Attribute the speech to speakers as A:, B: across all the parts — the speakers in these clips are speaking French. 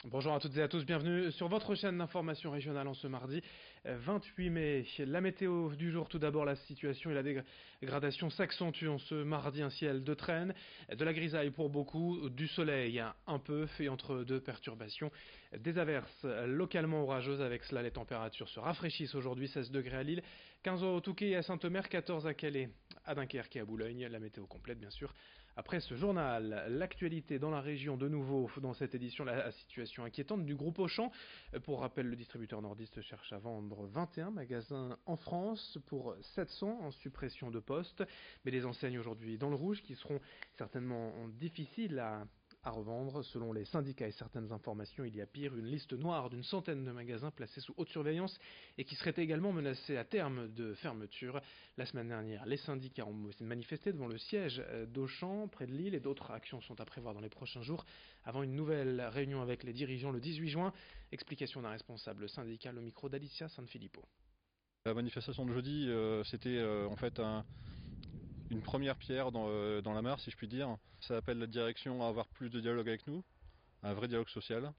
A: Bonjour à toutes et à tous, bienvenue sur votre chaîne d'information régionale en ce mardi 28 mai. La météo du jour, tout d'abord la situation et la dégradation s'accentuent en ce mardi, un ciel de traîne, de la grisaille pour beaucoup, du soleil un peu et entre deux perturbations, des averses localement orageuses. Avec cela les températures se rafraîchissent aujourd'hui, 16 degrés à Lille, 15 au Touquet et à Saint-Omer, 14 à Calais, à Dunkerque et à Boulogne. La météo complète bien sûr après ce journal. L'actualité dans la région de nouveau dans cette édition, la situation inquiétante du groupe Auchan. Pour rappel, le distributeur nordiste cherche à vendre 21 magasins en France pour 700 en suppression de postes, mais les enseignes aujourd'hui dans le rouge qui seront certainement difficiles à revendre. Selon les syndicats et certaines informations, il y a pire, une liste noire d'une centaine de magasins placés sous haute surveillance et qui seraient également menacés à terme de fermeture. La semaine dernière, les syndicats ont manifesté devant le siège d'Auchan près de Lille et d'autres actions sont à prévoir dans les prochains jours avant une nouvelle réunion avec les dirigeants le 18 juin. Explication d'un responsable syndical au micro d'Alicia Sanfilippo.
B: La manifestation de jeudi, c'était en fait une première pierre dans la mare, si je puis dire. Ça appelle la direction à avoir plus de dialogue avec nous, un vrai dialogue social,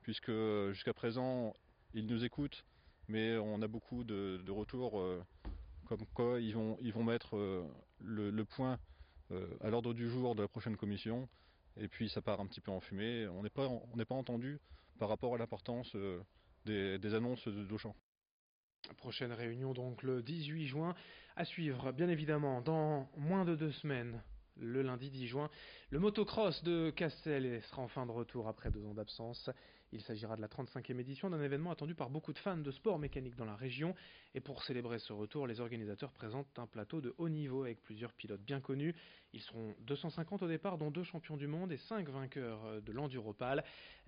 B: puisque jusqu'à présent, ils nous écoutent, mais on a beaucoup de retours comme quoi ils vont mettre le point à l'ordre du jour de la prochaine commission, et puis ça part un petit peu en fumée. On n'est pas entendu par rapport à l'importance des annonces d'Auchan.
A: Prochaine réunion donc le 18 juin, à suivre bien évidemment dans moins de 2 semaines. Le lundi 10 juin, le motocross de Cassel sera enfin de retour après 2 ans d'absence. Il s'agira de la 35e édition d'un événement attendu par beaucoup de fans de sport mécanique dans la région. Et pour célébrer ce retour, les organisateurs présentent un plateau de haut niveau avec plusieurs pilotes bien connus. Ils seront 250 au départ, dont 2 champions du monde et 5 vainqueurs de l'Enduropal.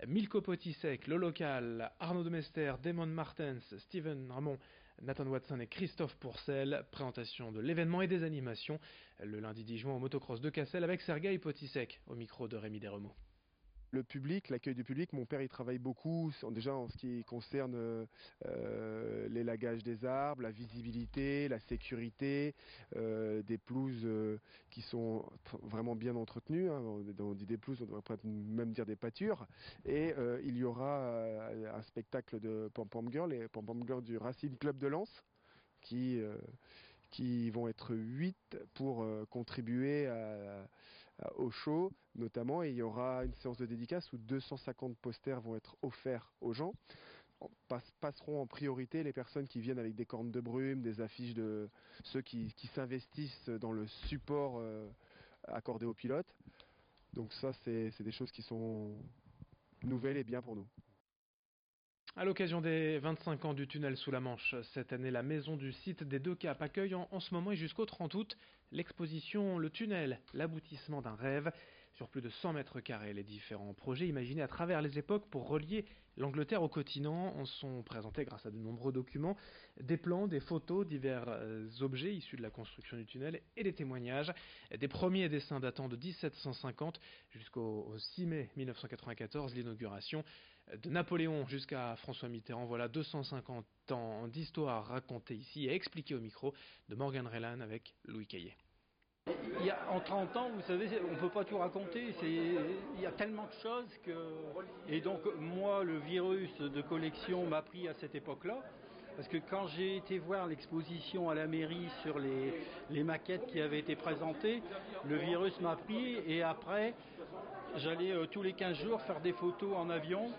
A: Milko Potisek, le local, Arnaud Demester, Damon Martens, Steven Ramon, Nathan Watson et Christophe Pourcel. Présentation de l'événement et des animations le lundi 10 juin au motocross de Cassel avec Sergueï Potisek au micro de Rémi Desremaux.
C: Le public, l'accueil du public, mon père il travaille beaucoup déjà en ce qui concerne l'élagage des arbres, la visibilité, la sécurité, des pelouses qui sont vraiment bien entretenues, hein. On dit des pelouses, on devrait même dire des pâtures, et il y aura un spectacle de Pom Pom Girl, les Pom Pom Girls du Racing Club de Lens qui vont être 8 pour contribuer au show notamment, et il y aura une séance de dédicace où 250 posters vont être offerts aux gens. Passeront en priorité les personnes qui viennent avec des cornes de brume, des affiches de ceux qui s'investissent dans le support accordé aux pilotes. Donc ça c'est des choses qui sont nouvelles et bien pour nous.
A: À l'occasion des 25 ans du tunnel sous la Manche, cette année, la maison du site des Deux Caps accueille en ce moment et jusqu'au 30 août l'exposition Le Tunnel, l'aboutissement d'un rêve. Sur plus de 100 mètres carrés, les différents projets imaginés à travers les époques pour relier l'Angleterre au continent en sont présentés grâce à de nombreux documents, des plans, des photos, divers objets issus de la construction du tunnel et des témoignages. Des premiers dessins datant de 1750 jusqu'au 6 mai 1994, l'inauguration de Napoléon jusqu'à François Mitterrand. Voilà 250 ans d'histoire racontée ici et expliquée au micro de Morgan Rellan avec Louis Caillé.
D: En 30 ans, vous savez, on ne peut pas tout raconter. Il y a tellement de choses que... Et donc, moi, le virus de collection m'a pris à cette époque-là. Parce que quand j'ai été voir l'exposition à la mairie sur les maquettes qui avaient été présentées, le virus m'a pris et après, j'allais tous les 15 jours faire des photos en avion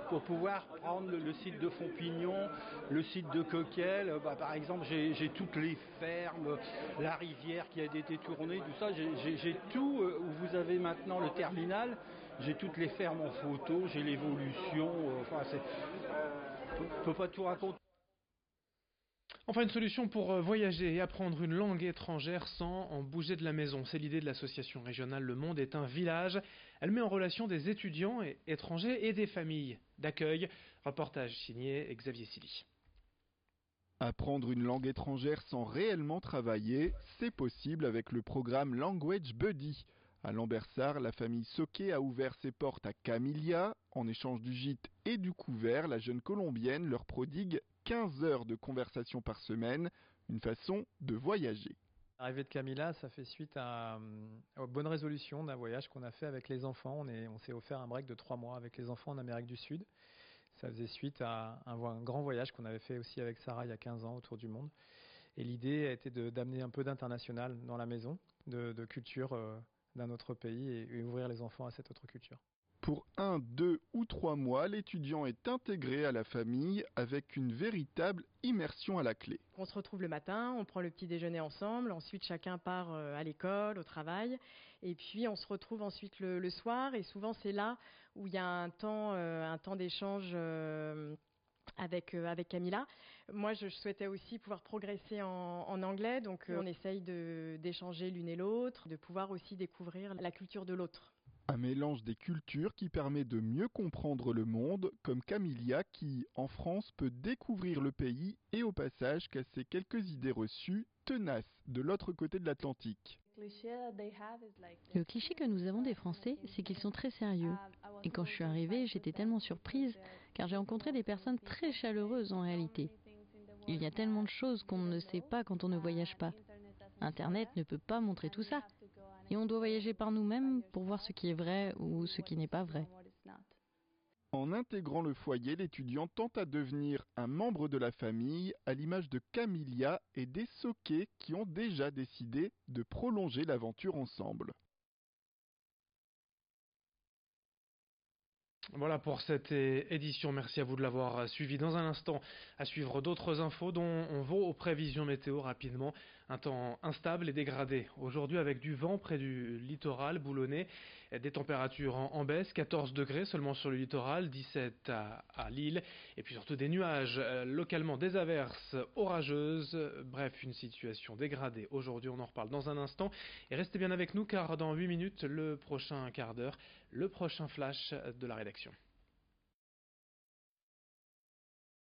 D: pour pouvoir prendre le site de Fontpignon, le site de Coquel. Par exemple, j'ai toutes les fermes, la rivière qui a été tournée, tout ça. J'ai tout où vous avez maintenant le terminal. J'ai toutes les fermes en photo, j'ai l'évolution. On peut pas tout raconter.
A: Enfin, une solution pour voyager et apprendre une langue étrangère sans en bouger de la maison. C'est l'idée de l'association régionale Le Monde est un village. Elle met en relation des étudiants étrangers et des familles d'accueil. Reportage signé Xavier Silly.
E: Apprendre une langue étrangère sans réellement travailler, c'est possible avec le programme Language Buddy. À Lambersart, la famille Soquet a ouvert ses portes à Camilia. En échange du gîte et du couvert, la jeune Colombienne leur prodigue 15 heures de conversation par semaine, une façon de voyager.
F: L'arrivée de Camilla, ça fait suite aux bonnes résolutions d'un voyage qu'on a fait avec les enfants. On s'est offert un break de 3 mois avec les enfants en Amérique du Sud. Ça faisait suite à un grand voyage qu'on avait fait aussi avec Sarah il y a 15 ans autour du monde. Et l'idée a été d'amener un peu d'international dans la maison, de culture d'un autre pays et ouvrir les enfants à cette autre culture.
E: Pour 1, 2 ou 3 mois, l'étudiant est intégré à la famille avec une véritable immersion à la clé.
G: On se retrouve le matin, on prend le petit déjeuner ensemble, ensuite chacun part à l'école, au travail, et puis on se retrouve ensuite le soir, et souvent c'est là où il y a un temps d'échange avec Camilla. Moi, je souhaitais aussi pouvoir progresser en anglais, donc on essaye d'échanger l'une et l'autre, de pouvoir aussi découvrir la culture de l'autre.
E: Un mélange des cultures qui permet de mieux comprendre le monde, comme Camilla qui, en France, peut découvrir le pays et au passage casser quelques idées reçues tenaces de l'autre côté de l'Atlantique.
H: Le cliché que nous avons des Français, c'est qu'ils sont très sérieux. Et quand je suis arrivée, j'étais tellement surprise, car j'ai rencontré des personnes très chaleureuses en réalité. Il y a tellement de choses qu'on ne sait pas quand on ne voyage pas. Internet ne peut pas montrer tout ça. Et on doit voyager par nous-mêmes pour voir ce qui est vrai ou ce qui n'est pas vrai.
E: En intégrant le foyer, l'étudiant tente à devenir un membre de la famille, à l'image de Camilla et des Soquets qui ont déjà décidé de prolonger l'aventure ensemble.
A: Voilà pour cette édition, merci à vous de l'avoir suivi. Dans un instant, à suivre d'autres infos dont on va aux prévisions météo rapidement. Un temps instable et dégradé. Aujourd'hui avec du vent près du littoral boulonnais, des températures en baisse, 14 degrés seulement sur le littoral, 17 à Lille, et puis surtout des nuages, localement des averses orageuses. Bref, une situation dégradée aujourd'hui, on en reparle dans un instant. Et restez bien avec nous car dans 8 minutes, le prochain quart d'heure, le prochain flash de la rédaction.